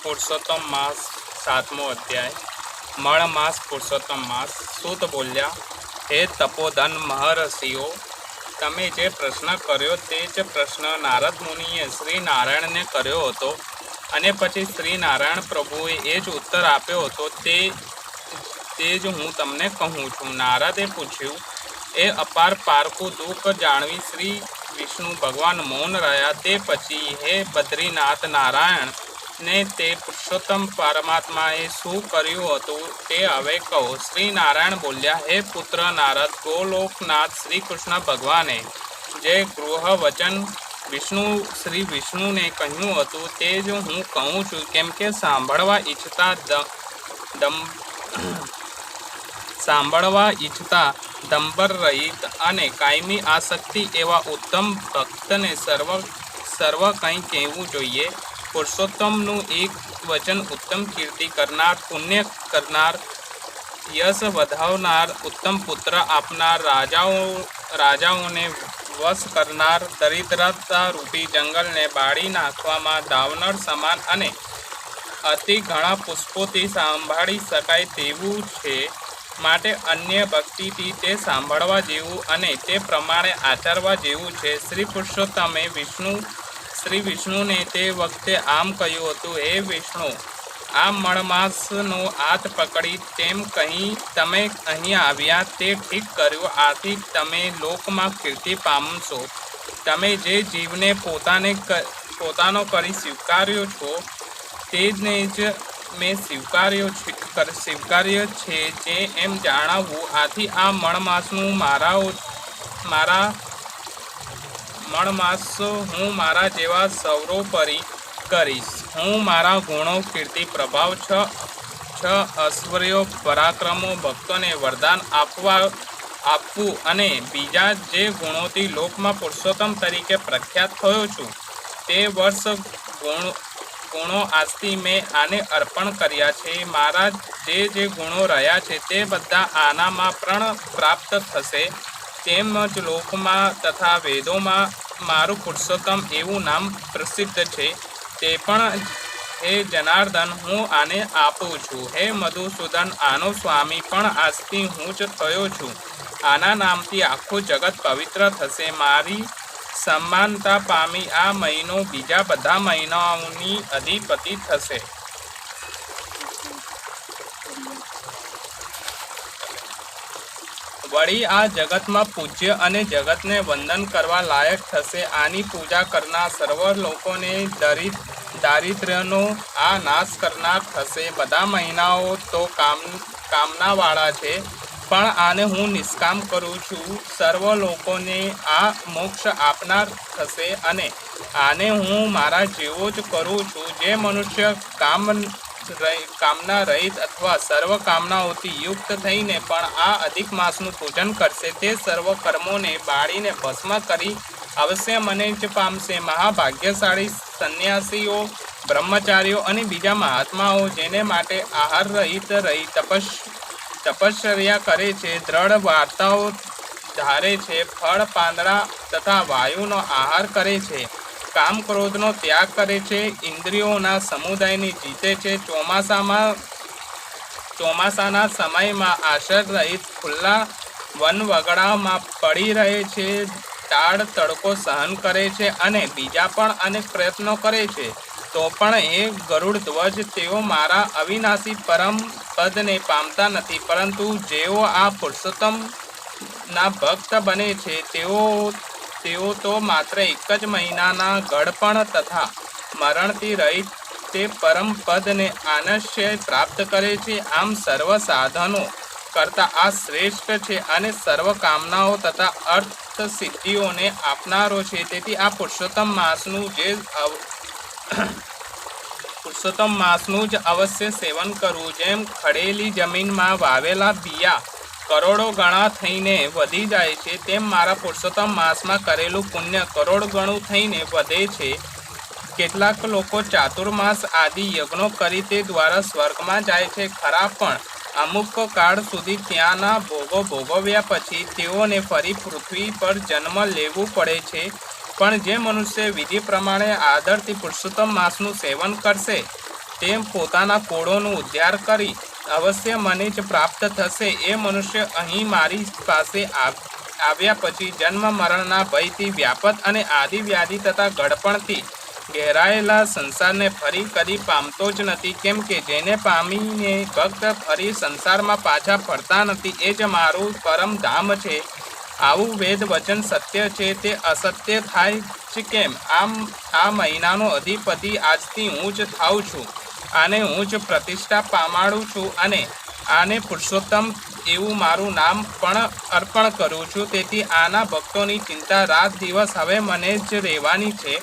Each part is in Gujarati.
पुरुषोत्तम मास 7मो अध्याय मण मास पुरुषोत्तम मास। सूत बोल्या, हे तपोधन महर्षिओ, તમે જે પ્રશ્ન કર્યો તે જ પ્રશ્ન નારદ મુનિએ શ્રી નારાયણને કર્યો હતો અને પછી શ્રી નારાયણ પ્રભુએ એ જ ઉત્તર આપ્યો હતો તે જ હું તમને કહું છું। નારદે પૂછ્યું, એ અપાર પારકું દુઃખ જાણવી શ્રી વિષ્ણુ ભગવાન મૌન રહ્યા તે પછી હે બદ્રીનાથ નારાયણ ને તે પુરુષોત્તમ પરમાત્માએ શું કર્યું હતું તે હવે કહો। શ્રી નારાયણ બોલ્યા, હે પુત્ર નારદ, ગોલોકનાથ શ્રી કૃષ્ણ ભગવાને જે ગૃહ વચન શ્રી વિષ્ણુને કહ્યું હતું તે જ હું કહું છું, કેમ કે સાંભળવા ઈચ્છતા દંભર રહિત અને કાયમી આસક્તિ એવા ઉત્તમ ભક્તને સર્વ કંઈ કહેવું જોઈએ। પુરુષોત્તમનું એક વચન ઉત્તમ કીર્તિ કરનાર, પુણ્ય કરનાર, યશ વધાવનાર, ઉત્તમ પુત્ર આપનાર, રાજાઓને વશ કરનાર, દરિદ્રતા રૂપી જંગલને બાળી નાખવામાં દાવનળ સમાન અને અતિ ઘણા પુષ્પોથી સાંભળી શકાય તેવું છે। માટે અન્ય ભક્તિથી તે સાંભળવા જેવું અને તે પ્રમાણે આચરવા જેવું છે। શ્રી પુરુષોત્તમે શ્રી વિષ્ણુને તે વખતે આમ કહ્યું હતું, હે વિષ્ણુ, આ મણમાસનો હાથ પકડી તેમ કહી તમે અહીં આવ્યા તે ઠીક કર્યું। આથી તમે લોકમાં કીર્તિ પામશો। તમે જે જીવને પોતાનો કરી સ્વીકાર્યો છો તે જ મેં સ્વીકાર્ય છે જે એમ જણાવવું। આથી આ મણમાસ હું મારા જેવા સર્વોપરી કરીશ। હું મારા ગુણો, કીર્તિ, પ્રભાવ, છ ઐશ્વર્યો, પરાક્રમો, ભક્તોને વરદાન આપવું અને બીજા જે ગુણોથી લોકમાં પુરુષોત્તમ તરીકે પ્રખ્યાત થયો છું તે વર્ષ ગુણો આજથી મેં આને અર્પણ કર્યા છે। મારા જે ગુણો રહ્યા છે તે બધા આનામાં પણ પ્રાપ્ત થશે। તેમજ લોકમાં તથા વેદોમાં મારું પુરુષોત્તમ એવું નામ પ્રસિદ્ધ છે। તે પણ હે જનાર્દન હું આને આપું છું। હે મધુસૂદન, આનો સ્વામી પણ આજથી હું જ થયો છું। આના નામથી આખું જગત પવિત્ર થશે। મારી સમાનતા પામી આ મહિનો બીજા બધા મહિનાઓની અધિપતિ થશે। વળી આ જગતમાં પૂજ્ય અને જગતને વંદન કરવા લાયક થશે। આની પૂજા કરનાર સર્વ લોકોને દારિદ્ર્યનો આ નાશ કરનાર થશે। બધા મહિનાઓ તો કામનાવાળા છે, પણ આને હું નિષ્કામ કરું છું। સર્વ લોકોને આ મોક્ષ આપનાર થશે અને આને હું મારા જેવો જ કરું છું। જે મનુષ્ય કામના રહિત અથવા સર્વ કામનાઓથી યુક્ત થઈને પણ આ અધિક માસનું પૂજન કરશે તે સર્વ કર્મોને બાળીને ભસ્મ કરી અવશ્ય મને જ પામશે। મહાભાગ્યશાળી સંન્યાસીઓ, બ્રહ્મચારીઓ અને બીજા મહાત્માઓ જેને માટે આહાર રહિત રહી તપશ્ચર્યા કરે છે, દ્રઢ વાર્તાઓ ધારે છે, ફળ, પાંદડા તથા વાયુનો આહાર કરે છે, કામ ક્રોધનો ત્યાગ કરે છે, ઇન્દ્રિયોના સમુદાયને જીતે છે, ચોમાસાના સમયમાં આશ્રય રહિત ખુલ્લા વનવગડામાં પડી રહે છે, ટાળ તડકો સહન કરે છે અને બીજા પણ અનેક પ્રયત્નો કરે છે, તો પણ એ ગરુડ ધ્વજ તેઓ મારા અવિનાશી પરમ પદને પામતા નથી। પરંતુ જેઓ આ પુરુષોત્તમના ભક્ત બને છે તેઓ તો માત્ર એક જ મહિનાના ગળપણ તથા મરણથી રહિત તે પરમ પદને અનશ્ય પ્રાપ્ત કરે છે। આમ સર્વ સાધનો કરતાં આ શ્રેષ્ઠ છે અને સર્વ કામનાઓ તથા અર્થ સિદ્ધિઓને આપનારો છે। તેથી આ પુરુષોત્તમ માસનું જ અવશ્ય સેવન કરવું। જેમ ખડેલી જમીનમાં વાવેલા બિયા કરોડો ગણા થઈને વધી જાય છે, તેમ મારા પુરુષોત્તમ માસમાં કરેલું પુણ્ય કરોડ ગણું થઈને વધે છે। કેટલાક લોકો ચાતુર્માસ આદિ યજ્ઞો કરી તે દ્વારા સ્વર્ગમાં જાય છે ખરા, પણ અમુક કાળ સુધી ત્યાંના ભોગો ભોગવ્યા પછી તેઓને ફરી પૃથ્વી પર જન્મ લેવું પડે છે। પણ જે મનુષ્ય વિધિ પ્રમાણે આદરથી પુરુષોત્તમ માસનું સેવન કરશે તે પોતાના કોળોનું ઉદ્ધાર કરી અવશ્ય મને જ પ્રાપ્ત થશે. એ મનુષ્ય અહીં મારી પાસે આવ્યા પછી જન્મ મરણના ભયથી વ્યાપત અને આદિ વ્યાધિ તથા ગળપણથી ઘેરાયેલા સંસારને ફરી કદી પામતો જ નથી. કેમ કે જેને પામીને ભક્ત ફરી સંસારમાં પાછા ફરતા નથી, એ જ મારું પરમ ધામ છે. આવું વેદ વચન સત્ય છે, તે અસત્ય થાય જ કેમ? આ મહિનાનો અધિપતિ આજથી હું જ થાઉં છું. આને હું જ પ્રતિષ્ઠા પામાડું છું અને આને પુરુષોત્તમ એવું મારું નામ પણ અર્પણ કરું છું. તેથી આના ભક્તોની ચિંતા રાત દિવસ હવે મને જ રહેવાની છે.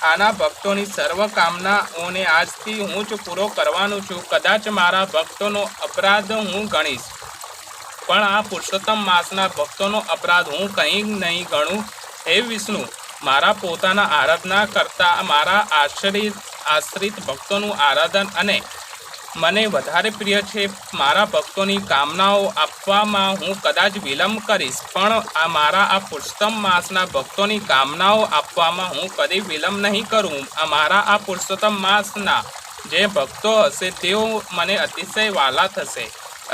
આના ભક્તોની સર્વ કામનાઓને આજથી હું જ પૂરો કરવાનું છું. કદાચ મારા ભક્તોનો અપરાધ હું ગણીશ, પણ આ પુરુષોત્તમ માસના ભક્તોનો અપરાધ હું કંઈ નહીં ગણું. હે વિષ્ણુ, મારા પોતાના આરાધના કરતાં મારા આશ્રિત ભક્તોનું આરાધન અને મને વધારે પ્રિય છે. મારા ભક્તોની કામનાઓ આપવામાં હું કદાચ વિલંબ કરીશ, પણ મારા આ પુરુષોત્તમ માસના ભક્તોની કામનાઓ આપવામાં હું કદી વિલંબ નહીં કરું. મારા આ પુરુષોત્તમ માસના જે ભક્તો હશે તેઓ મને અતિશય વાલા થશે.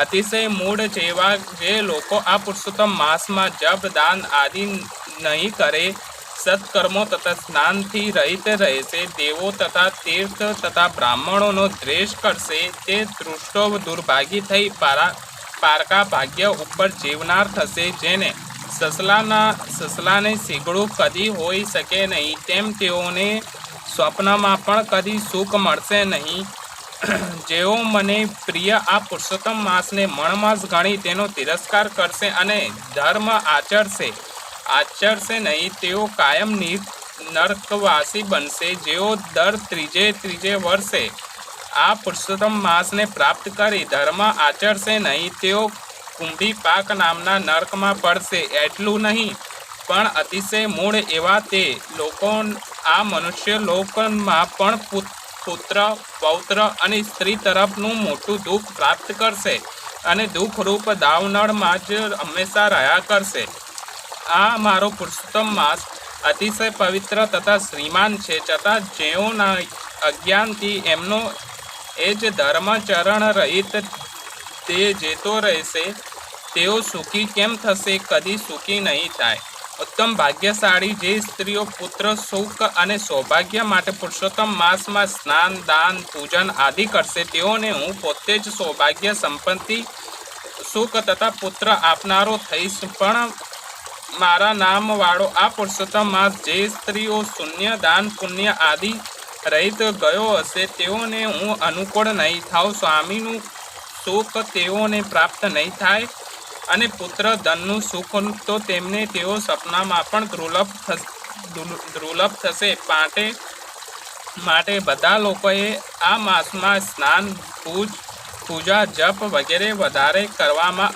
અતિશય મૂળ જેવા જે લોકો આ પુરુષોત્તમ માસમાં જપ દાન આદિ નહીં કરે, સત્કર્મો તથા સ્નાનથી રહિત રહેશે, દેવો તથા તીર્થ તથા બ્રાહ્મણોનો દ્વેષ કરશે, તે દૃષ્ટો દુર્ભાગી થઈ પારકા ભાગ્ય ઉપર જીવનાર થશે. જેને સસલાને શીગડું કદી હોઈ શકે નહીં, તેમ તેઓને સ્વપ્નમાં પણ કદી સુખ મળશે નહીં. જેઓ મને પ્રિય આ પુરુષોત્તમ માસને મણમાસ ગણી તેનો તિરસ્કાર કરશે અને ધર્મ આચરશે નહીં, તેઓ કાયમ નરકવાસી બનશે. જેઓ દર ત્રીજે વર્ષે આ પુરુષોત્તમ માસને પ્રાપ્ત કરી ધર્મ આચરશે નહીં, તેઓ કુંભી પાક નામના નરકમાં પડશે. એટલું નહીં, પણ અતિશય મૂળ એવા તે લોકો આ મનુષ્ય લોકમાં પણ પુત્ર પૌત્ર અને સ્ત્રી તરફનું મોટું દુઃખ પ્રાપ્ત કરશે અને દુઃખરૂપ દાવનળમાં જ હંમેશા રહ્યા કરશે. આ મારો પુરુષોત્તમ માસ અતિશય પવિત્ર તથા શ્રીમાન છે, છતાં જેઓના અજ્ઞાનથી એમનો એ જ ધર્મચરણ રહિત તે જેતો રહેશે, તેઓ સુખી કેમ થશે? કદી સુખી નહીં થાય. ઉત્તમ ભાગ્યશાળી જે સ્ત્રીઓ પુત્ર સુખ અને સૌભાગ્ય માટે પુરુષોત્તમ માસમાં સ્નાન દાન પૂજન આદિ કરશે, તેઓને હું પોતે જ સૌભાગ્ય સંપત્તિ સુખ તથા પુત્ર આપનારો થઈશ. પણ મારા નામવાળો આ પુરુષોત્તમ માસ જે સ્ત્રીઓ શૂન્ય દાન પુણ્ય આદિ રહિત ગયો હશે, તેઓને હું અનુકૂળ નહીં થાઉં. સ્વામીનું સુખ તેઓને પ્રાપ્ત નહીં થાય અને પુત્ર ધનનું સુખ તો તેમને તેઓ સપનામાં પણ દુર્લભ થશે. માટે બધા લોકોએ આ માસમાં સ્નાન પૂજા જપ વગેરે વધારે કરવામાં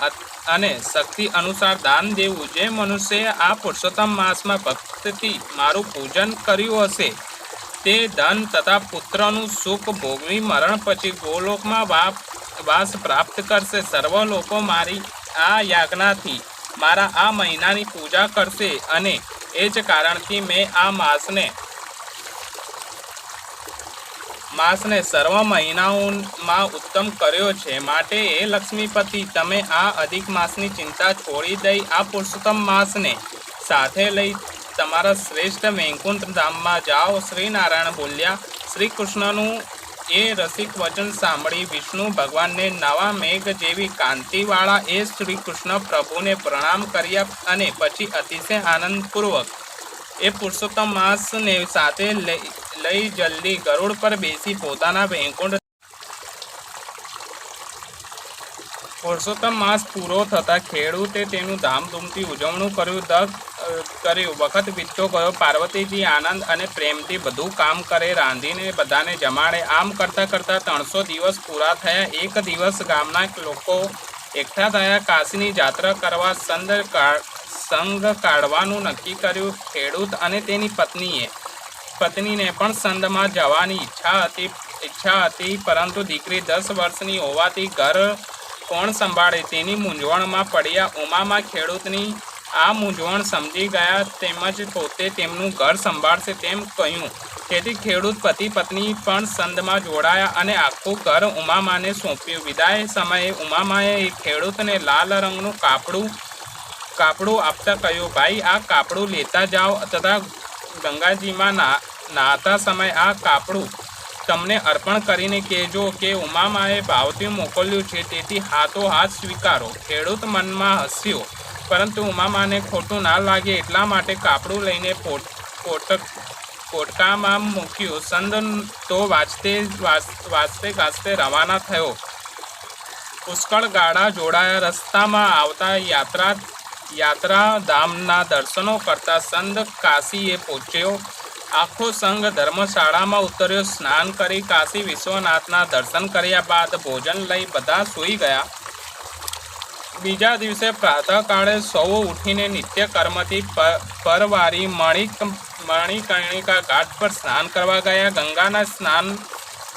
અને શક્તિ અનુસાર દાન દેવું. જે મનુષ્યએ આ પુરુષોત્તમ માસમાં ભક્તિથી મારું પૂજન કર્યું હશે, તે ધન તથા પુત્રનું સુખ ભોગવી મરણ પછી ગોલોકમાં વાસ પ્રાપ્ત કરશે. સર્વ લોકો મારી આ યાજ્ઞાથી મારા આ મહિનાની પૂજા કરશે અને એ જ કારણથી મેં આ માસને સર્વ મહિનાઓમાં ઉત્તમ કર્યો છે. માટે હે લક્ષ્મીપતિ, તમે આ અધિક માસની ચિંતા છોડી દઈ આ પુરુષોત્તમ માસને સાથે લઈ તમારા શ્રેષ્ઠ વૈકુંઠ ધામમાં જાઓ. શ્રી નારાયણ બોલ્યા. શ્રી કૃષ્ણનું એ રસિક વચન સાંભળી વિષ્ણુ ભગવાનને નવા મેઘ જેવી કાંતિવાળા એ શ્રી કૃષ્ણ પ્રભુને પ્રણામ કર્યા અને પછી અતિશય આનંદપૂર્વક એ પુરુષોત્તમ માસને સાથે લઈ જલ્દી ગરુડ પર બેસી પોતાના વૈકુંઠ. પુરુષોત્તમ માસ પૂરો થતાં ખેડૂતે તેનું ધામધૂમથી ઉજવણું કર્યું. વખત વીતતો ગયો. પાર્વતીજી આનંદ અને પ્રેમથી બધું કામ કરે, રાંધીને બધાને જમાડે. આમ કરતાં 300 દિવસ પૂરા થયા. એક દિવસ ગામના લોકો એકઠા થયા. કાશીની યાત્રા કરવા સંઘ કાઢવાનું નક્કી કર્યું. ખેડૂત અને તેની પત્નીને પણ સંઘમાં જવાની ઈચ્છા હતી, પરંતુ દીકરી 10 વર્ષની હોવાથી ઘર કોણ સંભાળે તેની મૂંઝવણમાં પડ્યા. ઉમામાં ખેડૂતની આ મૂંઝવણ સમજી ગયા, તેમજ પોતે તેમનું ઘર સંભાળશે તેમ કહ્યું. તેથી ખેડૂત પતિ પત્ની પણ સંદમાં જોડાયા અને આખું ઘર ઉમામાને સોંપ્યું. વિદાય સમયે ઉમામાએ ખેડૂતને લાલ રંગનું કાપડું આપતા કહ્યું, ભાઈ, આ કાપડું લેતા જાઓ તથા ગંગાજીમાં નહાતા સમયે આ કાપડું તમને અર્પણ કરીને કહેજો કે ઉમામાએ ભાવથી મોકલ્યું છે, તેથી હાથોહાથ સ્વીકારો. ખેડૂત મનમાં હસ્યો, પરંતુ ઉમામાને ખોટું ના લાગે એટલા માટે કાપડું લઈને પોટકામાં મૂક્યું. સંદ તો વાજતે ગાજતે રવાના થયો. પુષ્કળ ગાડા જોડાયા. રસ્તામાં આવતા યાત્રાધામના દર્શનો કરતા સંદ કાશીએ પહોંચ્યો. આખો સંઘ ધર્મશાળામાં ઉતર્યો. સ્નાન કરી કાશી વિશ્વનાથના દર્શન કર્યા બાદ ભોજન લઈ બધા સૂઈ ગયા. બીજા દિવસે પ્રાતઃકાળે સૌ ઉઠીને નિત્ય કર્મથી પરવારી મણિકર્ણિકા ઘાટ પર સ્નાન કરવા ગયા. ગંગાના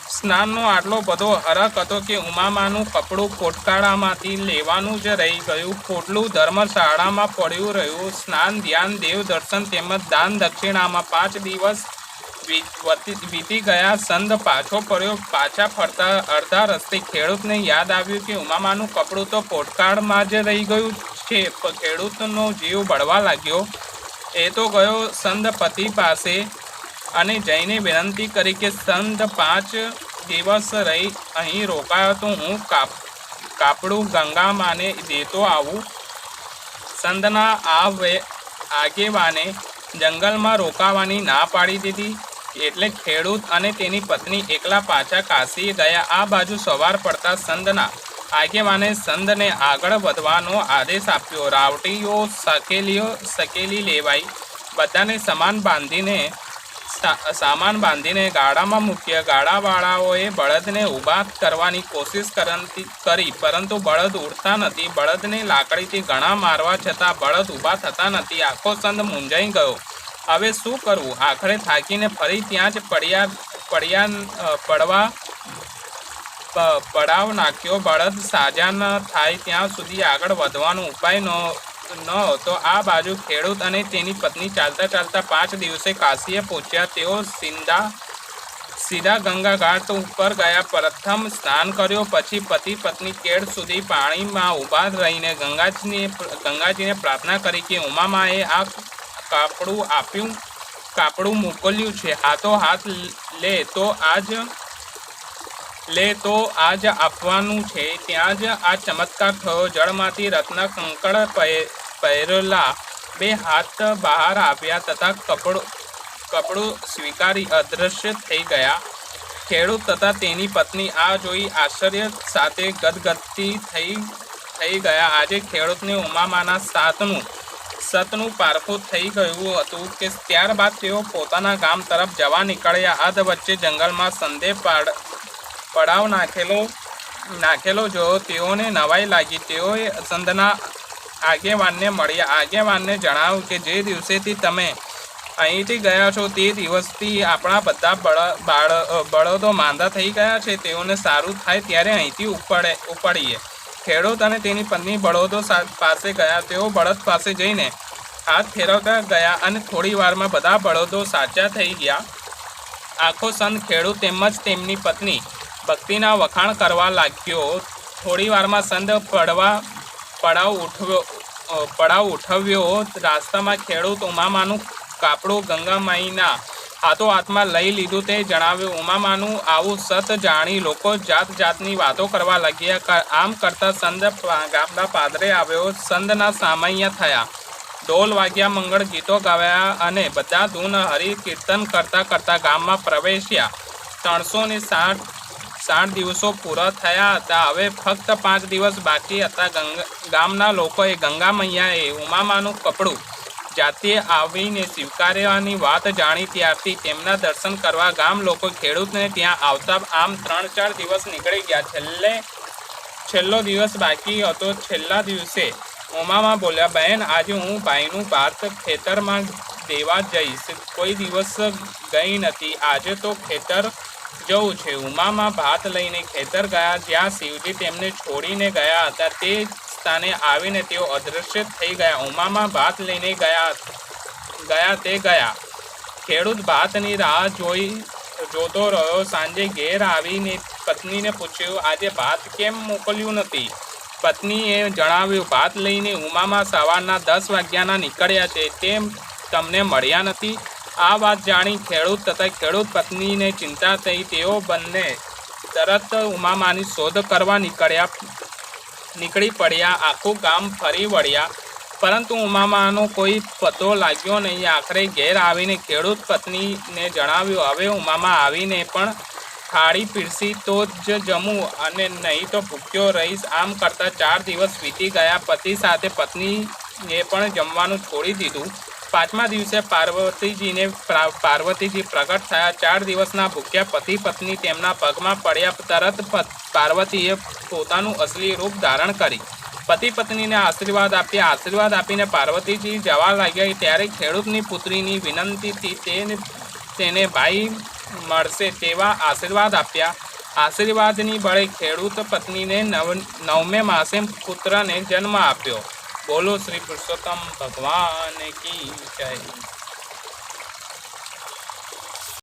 સ્નાનનો આટલો બધો હરખ હતો કે ઉમામાનું કપડું પોટકાળામાંથી લેવાનું જ રહી ગયું. પોટલું ધર્મશાળામાં પડ્યું રહ્યું. સ્નાન, ધ્યાન, દેવ દર્શન તેમજ દાન દક્ષિણામાં 5 દિવસ વીતી ગયા. સંદ પાછો પડ્યો. પાછા ફરતા અડધા રસ્તે ખેડૂતને યાદ આવ્યું કે ઉમામાનું કપડું તો પોટકાળમાં જ રહી ગયું છે. ખેડૂતનો જીવ બળવા લાગ્યો. એ તો ગયો સંદ પતિ પાસે અને જઈને વિનંતી કરી કે સંદ 5 દિવસ રહી અહીં રોકાયો તો હું કાપડું ગંગામાને દેતો આવું. સંદના આગેવાને જંગલમાં રોકાવાની ના પાડી દીધી. એટલે ખેડૂત અને તેની પત્ની એકલા પાછા કાશી ગયા. આ બાજુ સવાર પડતા સંદના આગેવાને સંદને આગળ વધવાનો આદેશ આપ્યો. રાવટીઓ સકેલી લેવાઈ. બધાને સામાન બાંધીને ગાડામાં મૂક્યા. ગાડાવાળાઓએ બળદને ઊભા કરવાની કોશિશ કરી, પરંતુ બળદ ઉડતા નથી. બળદને લાકડીથી ઘણા મારવા છતાં બળદ ઊભા થતા નથી. આખો સંદ મૂંઝાઈ ગયો. હવે શું કરવું? આખરે થાકીને ફરી ત્યાં જ પડાવ નાખ્યો. બળદ સાજા ન થાય ત્યાં સુધી આગળ વધવાનો ઉપાય ન હતો. આ બાજુ ખેડૂત અને તેની પત્ની ચાલતા ચાલતા 5 દિવસે કાશીએ પહોંચ્યા. તેઓ સીધા ગંગા ઘાટ ઉપર ગયા. પ્રથમ સ્નાન કર્યો. પછી પતિ પત્ની કેળ સુધી પાણીમાં ઊભા રહીને ગંગાજીને પ્રાર્થના કરી કે ઉમામાએ આ કાપડું મોકલ્યું છે. હાથોહાથ લે તો આજ આપવાનું છે. ત્યાં જ આ ચમત્કાર થયો. જળમાંથી રત્ન કંકણ પહેરેલા 2 હાથ બહાર આવ્યા તથા કપડું સ્વીકારી અદૃશ્ય થઈ ગયા. ખેડૂત તથા તેની પત્ની આ જોઈ આશ્ચર્ય સાથે ગદગદથી થઈ ગયા. આજે ખેડૂતને ઉમામાના સતનું પારખું થઈ ગયું હતું કે ત્યારબાદ તેઓ પોતાના ગામ તરફ જવા નીકળ્યા. અધ વચ્ચે જંગલમાં સંદે પડાવ નાખેલો જોયો. તેઓને નવાઈ લાગી. તેઓએ સંદના આગેવાનને મળ્યા. આગેવાનને જણાવ્યું કે જે દિવસેથી તમે અહીંથી ગયા છો તે દિવસથી આપણા બધા બળદો માંદા થઈ ગયા છે. તેઓને સારું થાય ત્યારે અહીંથી ઉપડીએ. ખેડૂત અને તેની પત્ની બળદો પાસે ગયા. તેઓ બળદ પાસે જઈને હાથ ફેરવતા ગયા અને થોડી વારમાં બધા બળદો સાચા થઈ ગયા. આખો સંત ખેડૂત તેમજ તેમની પત્ની ભક્તિના વખાણ કરવા લાગ્યો. થોડી વારમાં સંત પડાવ ઉઠવ્યો. રાસ્તામાં ખેડૂત ઉમામાનું કાપડું ગંગામાઈના હાથોહાથમાં લઈ લીધું. તે જણાવ્યું. ઉમામાનું આવું સત જાણી લોકો જાતની વાતો કરવા લાગ્યા. આમ કરતા સંદ ગામના પાદરે આવ્યો. સંદના સામૈયા થયા. ઢોલ વાગ્યા, મંગળ ગીતો ગાવ્યા અને બધા ધૂન હરિ કીર્તન કરતા ગામમાં પ્રવેશ્યા. 360 દિવસો પૂરા થયા હતા. હવે ફક્ત 5 દિવસ બાકી હતા. ગામના લોકોએ ગંગા મૈયાએ ઉમામાનું કપડું જાતે આવીને સ્વીકાર્યાની વાત જાણી ત્યારથી તેમના દર્શન કરવા ગામ લોકો ખેડૂતને ત્યાં આવતા. આમ 3-4 દિવસ નીકળી ગયા. છેલ્લો દિવસ બાકી હતો. છેલ્લા દિવસે ઉમામા બોલ્યા, બહેન, આજે હું ભાઈનું ભાત ખેતરમાં દેવા જઈશ. કોઈ દિવસ ગઈ નથી. આજે તો ખેતર જવું છે. ઉમામા ભાત લઈને ખેતર ગયા. જ્યાં શિવજી તેમને છોડીને ગયા હતા તે સ્થાને આવીને તેઓ અદૃશ્ય થઈ ગયા. ઉમામા ભાત લઈને ગયા. ખેડૂત ભાતની રાહ જોતો રહ્યો. સાંજે ઘેર આવીને પત્નીને પૂછ્યું, આજે ભાત કેમ મોકલ્યું નથી? પત્નીએ જણાવ્યું, ભાત લઈને ઉમામાં સવારના 10 વાગ્યાના નીકળ્યા છે, તેમ તમને મળ્યા નથી. આ વાત જાણી ખેડૂત તથા ખેડૂત પત્નીને ચિંતા થઈ. તેઓ બંને તરત ઉમામાની શોધ કરવા નીકળી પડ્યા. આખું ગામ ફરી વળ્યા, પરંતુ ઉમામાનો કોઈ પતો લાગ્યો નહીં. આખરે ઘેર આવીને ખેડૂત પત્નીને જણાવ્યું, હવે ઉમામા આવીને પણ થાળી પીરસી તો જ જમું, અને નહીં તો ભૂખ્યો રહીશ. આમ કરતાં 4 દિવસ વીતી ગયા. પતિ સાથે પત્નીએ પણ જમવાનું છોડી દીધું. 5મા દિવસે પાર્વતીજી પ્રગટ થયા. 4 દિવસના ભૂખ્યા પતિ પત્ની તેમના પગમાં પડ્યા. તરત પાર્વતીએ પોતાનું અસલી રૂપ ધારણ કરી પતિ પત્નીને આશીર્વાદ આપ્યા. આશીર્વાદ આપીને પાર્વતીજી જવા લાગ્યા. ત્યારે ખેડૂતની પુત્રીની વિનંતીથી તેને ભાઈ મળશે તેવા આશીર્વાદ આપ્યા. આશીર્વાદની બળે ખેડૂત પત્નીને 9મે માસે પુત્રને જન્મ આપ્યો. બોલો શ્રી પુરુષોત્તમ ભગવાન કી જય.